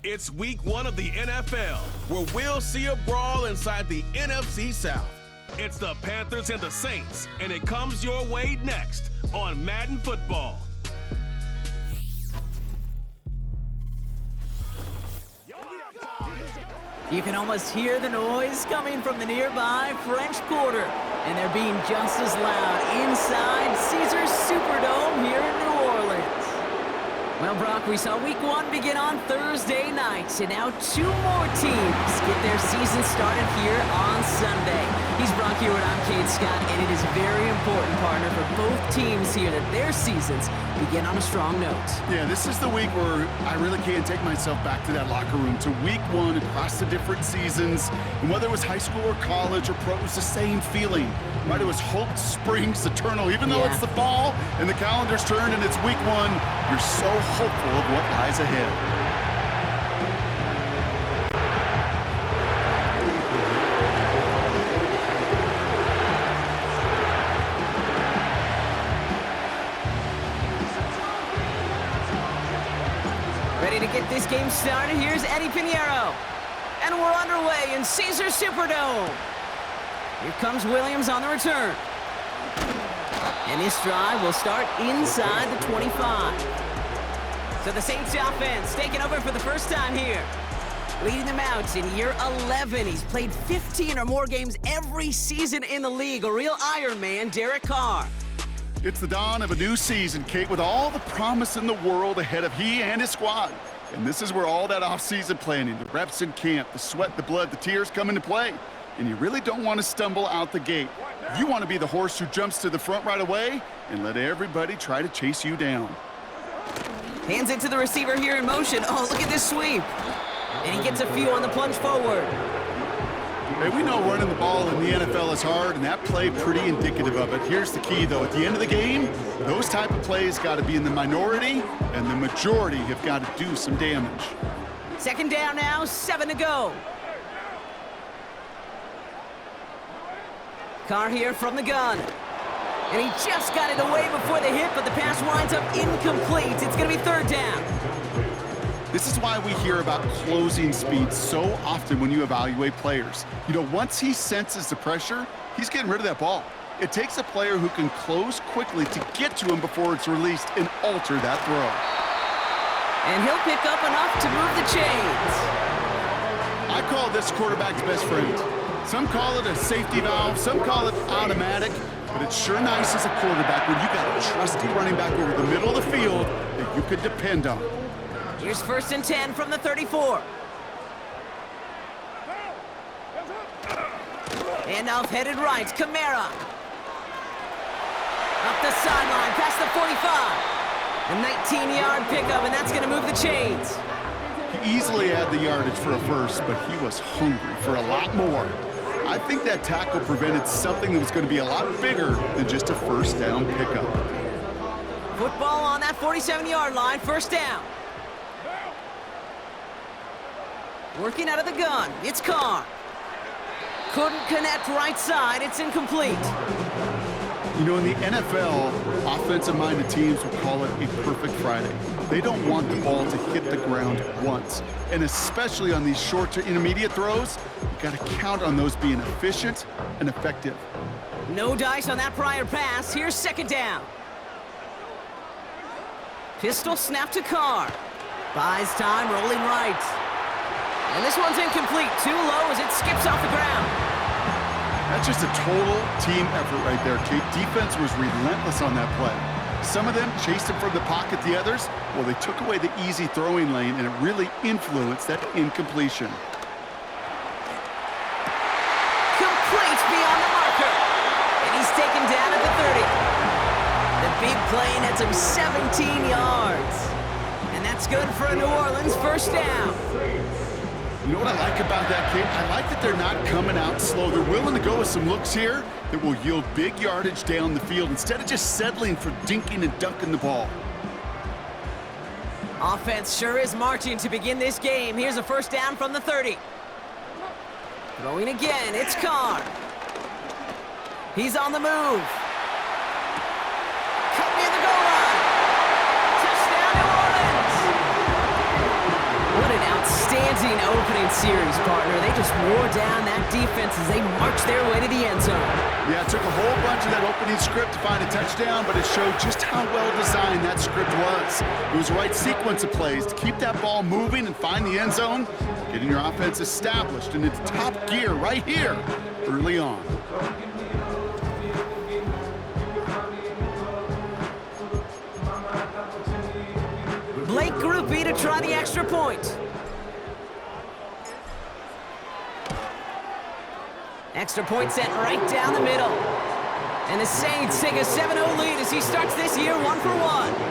It's week 1 of the NFL, where we'll see a brawl inside the NFC South. It's the Panthers and the Saints, and it comes your way next on Madden Football. You can almost hear the noise coming from the nearby French Quarter, and they're being just as loud inside Caesars Superdome here in New Orleans. Well, Brock, we saw week 1 begin on Thursday night, and now 2 more teams get their season started here on Sunday. He's Brock Hewitt, I'm Cade Scott, and it is very important, partner, for both teams here that their seasons begin on a strong note. Yeah, this is the week where I really can't take myself back to that locker room, to week 1 across the different seasons. And whether it was high school or college or pro, it was the same feeling. Right? It was hope springs eternal. Even though it's the fall and the calendar's turned and it's week 1, you're so hopeful of what lies ahead. Ready to get this game started, here's Eddie Pinheiro. And we're underway in Caesars Superdome. Here comes Williams on the return. And this drive will start inside the 25. So the Saints offense taking over for the first time here. Leading them out in year 11. He's played 15 or more games every season in the league. A real Iron Man, Derek Carr. It's the dawn of a new season, Kate, with all the promise in the world ahead of he and his squad. And this is where all that off-season planning, the reps in camp, the sweat, the blood, the tears come into play. And you really don't want to stumble out the gate. You want to be the horse who jumps to the front right away and let everybody try to chase you down. Hands it to the receiver here in motion. Oh, look at this sweep. And he gets a few on the plunge forward. Hey, we know running the ball in the NFL is hard, and that play pretty indicative of it. Here's the key, though. At the end of the game, those type of plays got to be in the minority, and the majority have got to do some damage. Second down now, 7 to go. Carr here from the gun. And he just got it away before the hit, but the pass winds up incomplete. It's going to be third down. This is why we hear about closing speed so often when you evaluate players. You know, once he senses the pressure, he's getting rid of that ball. It takes a player who can close quickly to get to him before it's released and alter that throw. And he'll pick up enough to move the chains. I call this quarterback's best friend. Some call it a safety valve, some call it automatic, but it's sure nice as a quarterback when you got a trusty running back over the middle of the field that you could depend on. Here's 1st and 10 from the 34. And off headed right, Kamara. Up the sideline, past the 45. A 19-yard pickup, and that's going to move the chains. He easily had the yardage for a first, but he was hungry for a lot more. I think that tackle prevented something that was going to be a lot bigger than just a first down pickup. Football on that 47-yard line, first down. Working out of the gun, it's Carr. Couldn't connect right side, it's incomplete. You know, in the NFL, offensive-minded teams will call it a perfect Friday. They don't want the ball to hit the ground once. And especially on these short to intermediate throws, you've got to count on those being efficient and effective. No dice on that prior pass. Here's second down. Pistol snap to Carr. Buys time, rolling right. And this one's incomplete. Too low as it skips off the ground. That's just a total team effort right there, Kate. Defense was relentless on that play. Some of them chased him from the pocket. The others, well, they took away the easy throwing lane, and it really influenced that incompletion. Complete beyond the marker. And he's taken down at the 30. The big play nets him 17 yards. And that's good for a New Orleans first down. You know what I like about that, Kate? I like that they're not coming out slow. They're willing to go with some looks here that will yield big yardage down the field instead of just settling for dinking and dunking the ball. Offense sure is marching to begin this game. Here's a first down from the 30. Throwing again, it's Carr. He's on the move. Cut near the goal line. Touchdown, New Orleans. What an outstanding series, partner. They just wore down that defense as they marched their way to the end zone. Yeah, it took a whole bunch of that opening script to find a touchdown, but it showed just how well designed that script was. It was the right sequence of plays to keep that ball moving and find the end zone, getting your offense established and into top gear right here early on. Blake Group B to try the extra point. Extra point sent right down the middle. And the Saints take a 7-0 lead as he starts this year 1-for-1.